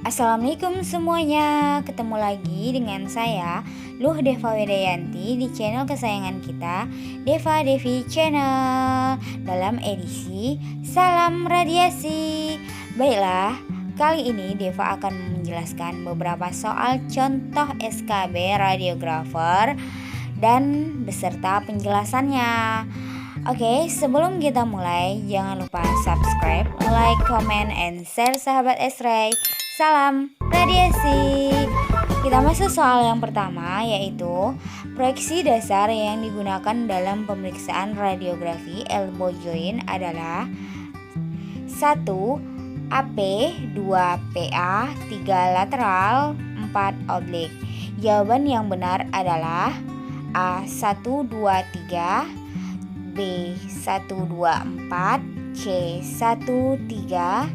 Assalamualaikum semuanya, ketemu lagi dengan saya Luh Deva Widayanti di channel kesayangan kita, Deva Devi Channel, dalam edisi Salam Radiasi. Baiklah, kali ini Deva akan menjelaskan beberapa soal contoh SKB radiografer dan beserta penjelasannya. Oke, sebelum kita mulai, jangan lupa subscribe, like, comment, and share sahabat S-Ray. Salam radiasi. Kita masuk soal yang pertama, yaitu proyeksi dasar yang digunakan dalam pemeriksaan radiografi elbow joint adalah 1. AP, 2. PA, 3. Lateral, 4. Oblik. Jawaban yang benar adalah A. 1, 2, 3, B. 1, 2, 4, C. 1, 3,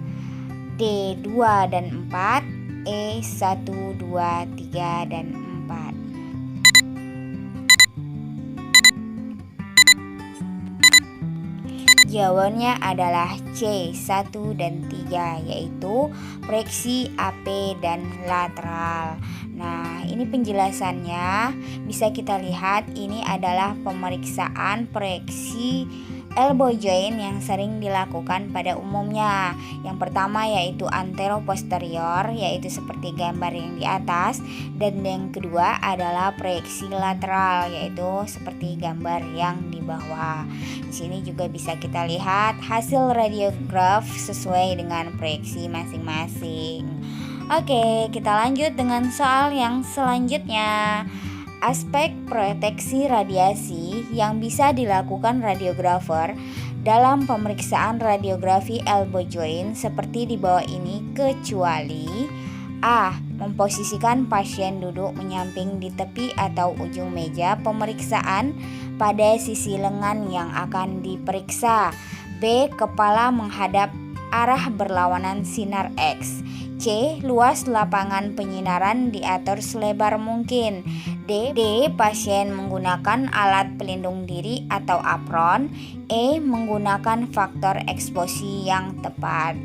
D. 2 dan 4, E. 1, 2, 3, dan 4. Jawabannya adalah C. 1 dan 3, yaitu proyeksi AP dan lateral. Nah, ini penjelasannya. Bisa kita lihat, ini adalah pemeriksaan proyeksi elbow joint yang sering dilakukan pada umumnya. Yang pertama yaitu antero-posterior, yaitu seperti gambar yang di atas, dan yang kedua adalah proyeksi lateral, yaitu seperti gambar yang di bawah. Di sini juga bisa kita lihat hasil radiograf sesuai dengan proyeksi masing-masing. Oke, kita lanjut dengan soal yang selanjutnya. Aspek proteksi radiasi yang bisa dilakukan radiografer dalam pemeriksaan radiografi elbow joint seperti di bawah ini, kecuali A. Memposisikan pasien duduk menyamping di tepi atau ujung meja pemeriksaan pada sisi lengan yang akan diperiksa. B. Kepala menghadap arah berlawanan sinar X. C. Luas lapangan penyinaran diatur selebar mungkin. D. Pasien menggunakan alat pelindung diri atau apron. E. Menggunakan faktor eksposi yang tepat.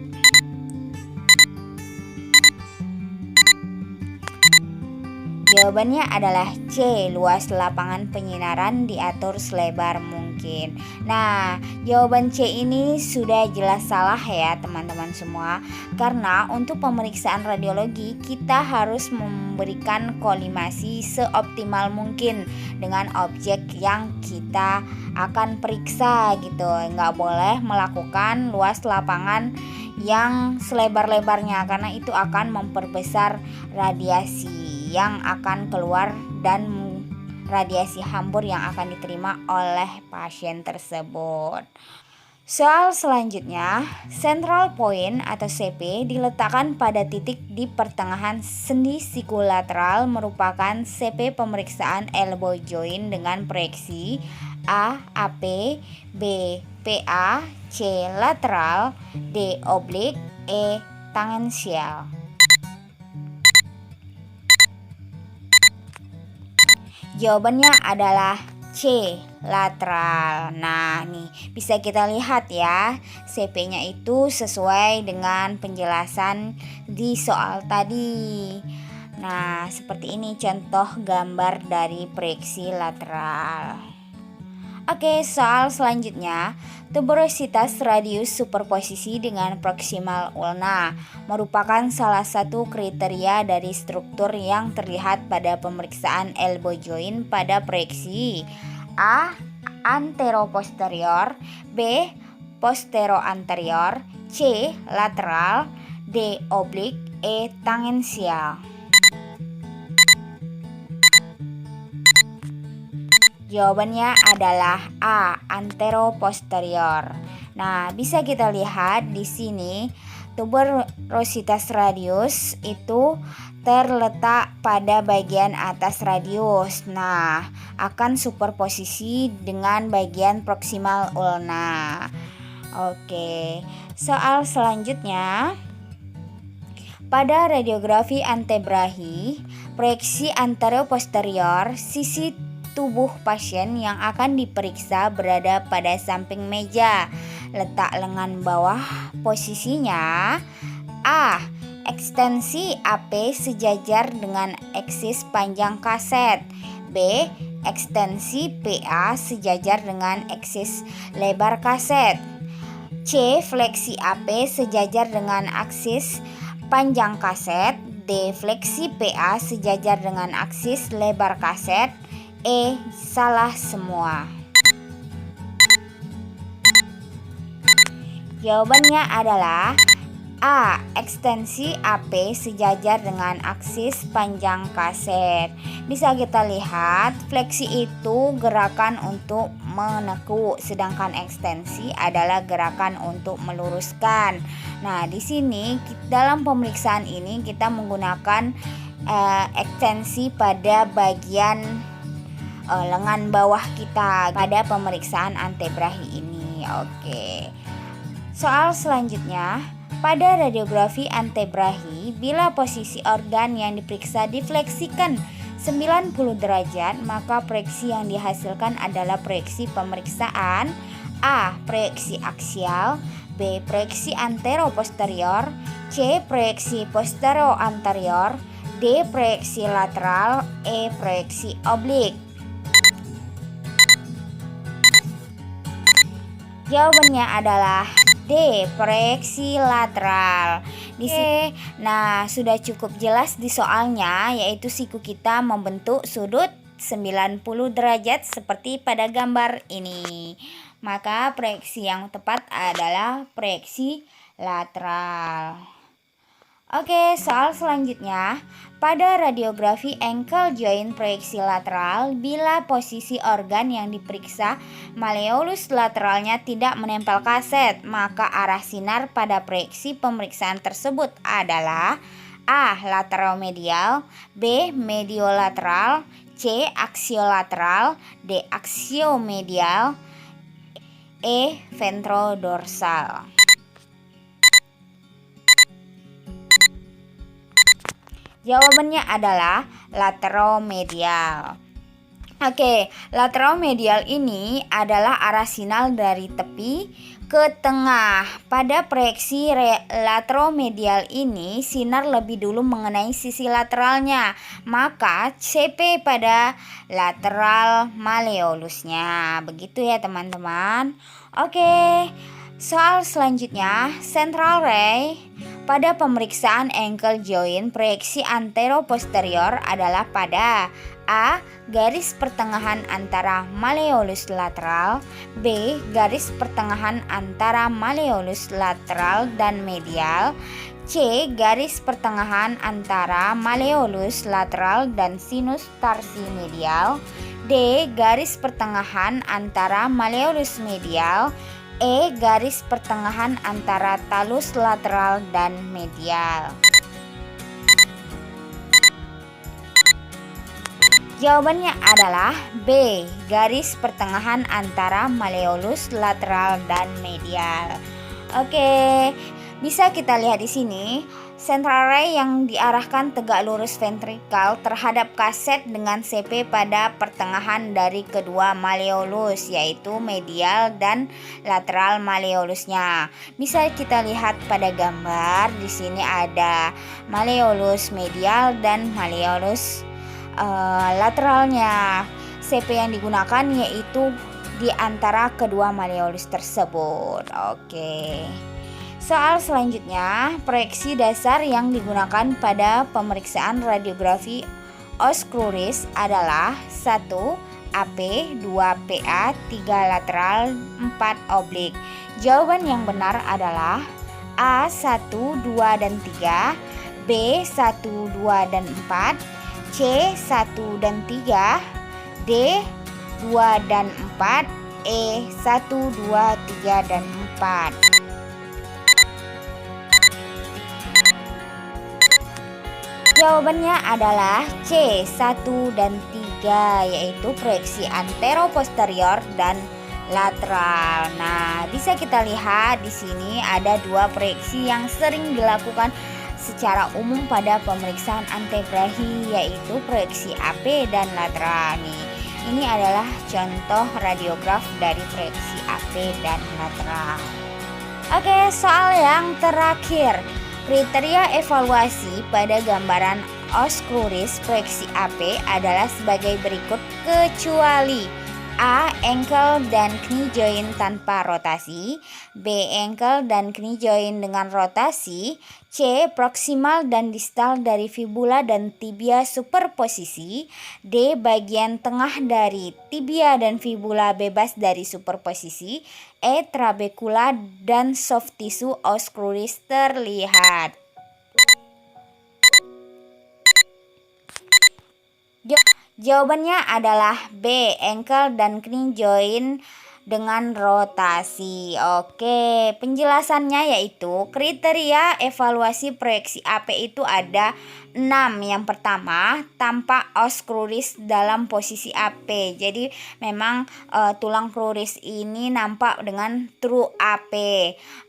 Jawabannya adalah C. Luas lapangan penyinaran diatur selebar mungkin. Nah, jawaban C ini sudah jelas salah ya teman-teman semua. Karena untuk pemeriksaan radiologi kita harus memberikan kolimasi seoptimal mungkin dengan objek yang kita akan periksa gitu. Nggak boleh melakukan luas lapangan yang selebar-lebarnya, karena itu akan memperbesar radiasi yang akan keluar dan radiasi hambur yang akan diterima oleh pasien tersebut. Soal selanjutnya, central point atau CP diletakkan pada titik di pertengahan sendi sikulateral, merupakan CP pemeriksaan elbow joint dengan proyeksi A. AP, B. PA, C. Lateral, D. Oblik, E. Tangensial. Jawabannya adalah C. Lateral. Nah, nih bisa kita lihat ya, CP-nya itu sesuai dengan penjelasan di soal tadi. Nah, seperti ini contoh gambar dari proyeksi lateral. Oke, soal selanjutnya, tuberositas radius superposisi dengan proksimal ulna merupakan salah satu kriteria dari struktur yang terlihat pada pemeriksaan elbow joint pada proyeksi A. Antero-posterior, B. Postero-anterior, C. Lateral, D. Oblik, E. Tangensial. Jawabannya adalah A. Antero-posterior. Nah, bisa kita lihat di sini tuberositas radius itu terletak pada bagian atas radius. Nah, akan superposisi dengan bagian proksimal ulna. Oke, soal selanjutnya. Pada radiografi antebrahi, proyeksi antero-posterior, sisi tubuh pasien yang akan diperiksa berada pada samping meja. Letak lengan bawah posisinya A. X ekstensi AP sejajar dengan eksis panjang kaset. B. Ekstensi PA sejajar dengan eksis lebar kaset. C. Fleksi AP sejajar dengan aksis panjang kaset. D. Fleksi PA sejajar dengan aksis lebar kaset. E. Salah semua. Jawabannya adalah A. Ekstensi AP sejajar dengan aksis panjang kaset. Bisa kita lihat, fleksi itu gerakan untuk menekuk, sedangkan ekstensi adalah gerakan untuk meluruskan. Nah, di sini dalam pemeriksaan ini kita menggunakan ekstensi pada bagian lengan bawah kita pada pemeriksaan antebrahi ini. Oke. Soal selanjutnya, pada radiografi antebrahi, bila posisi organ yang diperiksa difleksikan 90 derajat, maka proyeksi yang dihasilkan adalah proyeksi pemeriksaan A. Proyeksi aksial, B. Proyeksi antero-posterior, C. Proyeksi postero-anterior, D. Proyeksi lateral, E. Proyeksi oblik. Jawabannya adalah D. Proyeksi lateral. Nah, sudah cukup jelas di soalnya, yaitu siku kita membentuk sudut 90 derajat seperti pada gambar ini. Maka proyeksi yang tepat adalah proyeksi lateral. Oke, soal selanjutnya. Pada radiografi ankle joint proyeksi lateral, bila posisi organ yang diperiksa malleolus lateralnya tidak menempel kaset, maka arah sinar pada proyeksi pemeriksaan tersebut adalah A. Lateromedial, B. Mediolateral, C. Aksiolateral, D. Aksiomedial, E. Ventrodorsal. Jawabannya adalah lateromedial. Oke, lateromedial ini adalah arah sinar dari tepi ke tengah. Pada proyeksi lateromedial ini, sinar lebih dulu mengenai sisi lateralnya, maka CP pada lateral malleolusnya. Begitu ya teman-teman. Oke, soal selanjutnya, central ray. Pada pemeriksaan ankle joint, proyeksi antero-posterior adalah pada A. Garis pertengahan antara malleolus lateral, B. Garis pertengahan antara malleolus lateral dan medial, C. Garis pertengahan antara malleolus lateral dan sinus tarsi medial, D. Garis pertengahan antara malleolus medial, E. Garis pertengahan antara talus lateral dan medial. Jawabannya adalah B. Garis pertengahan antara malleolus lateral dan medial. Oke, bisa kita lihat di sini. Central ray yang diarahkan tegak lurus ventrikal terhadap kaset dengan CP pada pertengahan dari kedua malleolus, yaitu medial dan lateral malleolusnya. Bisa kita lihat pada gambar. Di sini ada malleolus medial dan malleolus lateralnya. CP yang digunakan yaitu di antara kedua malleolus tersebut. Oke. Soal selanjutnya, proyeksi dasar yang digunakan pada pemeriksaan radiografi os cruris adalah 1. AP, 2. PA, 3. Lateral, 4. Oblik. Jawaban yang benar adalah A. 1, 2, dan 3, B. 1, 2, dan 4, C. 1 dan 3, D. 2 dan 4, E. 1, 2, 3, dan 4. Jawabannya adalah C. 1 dan 3, yaitu proyeksi antero-posterior dan lateral. Nah, bisa kita lihat di sini ada dua proyeksi yang sering dilakukan secara umum pada pemeriksaan antebrahi, yaitu proyeksi AP dan lateral. Nih, ini adalah contoh radiograf dari proyeksi AP dan lateral. Oke, soal yang terakhir. Kriteria evaluasi pada gambaran Oscluris proyeksi AP adalah sebagai berikut, kecuali A. Ankle dan knee joint tanpa rotasi, B. Ankle dan knee joint dengan rotasi, C. Proksimal dan distal dari fibula dan tibia superposisi, D. Bagian tengah dari tibia dan fibula bebas dari superposisi, E. Trabekula dan soft tissue oscularis terlihat. Jawabannya adalah B. Ankle dan knee joint dengan rotasi. Oke, penjelasannya yaitu kriteria evaluasi proyeksi AP itu ada 6. Yang pertama, tampak os cruris dalam posisi AP. Jadi memang tulang cruris ini nampak dengan true AP.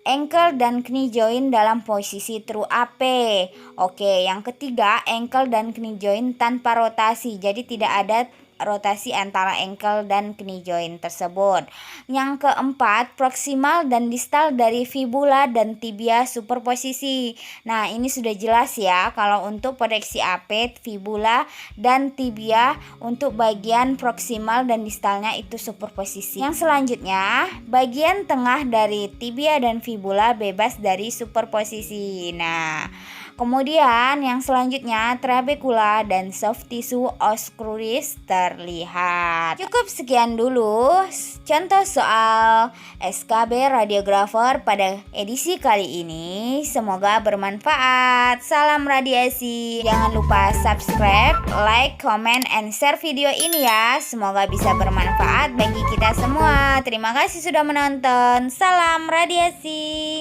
Ankle dan knee joint dalam posisi true AP. Oke, yang ketiga, ankle dan knee joint tanpa rotasi. Jadi tidak ada rotasi antara ankle dan knee joint tersebut. Yang keempat, proksimal dan distal dari fibula dan tibia superposisi. Nah, ini sudah jelas ya kalau untuk proyeksi AP, fibula dan tibia untuk bagian proksimal dan distalnya itu superposisi. Yang selanjutnya, bagian tengah dari tibia dan fibula bebas dari superposisi. Nah, kemudian yang selanjutnya trabekula dan soft tissue oscularis terlihat. Cukup sekian dulu contoh soal SKB radiografer pada edisi kali ini. Semoga bermanfaat. Salam radiasi. Jangan lupa subscribe, like, comment, and share video ini ya. Semoga bisa bermanfaat bagi kita semua. Terima kasih sudah menonton. Salam radiasi.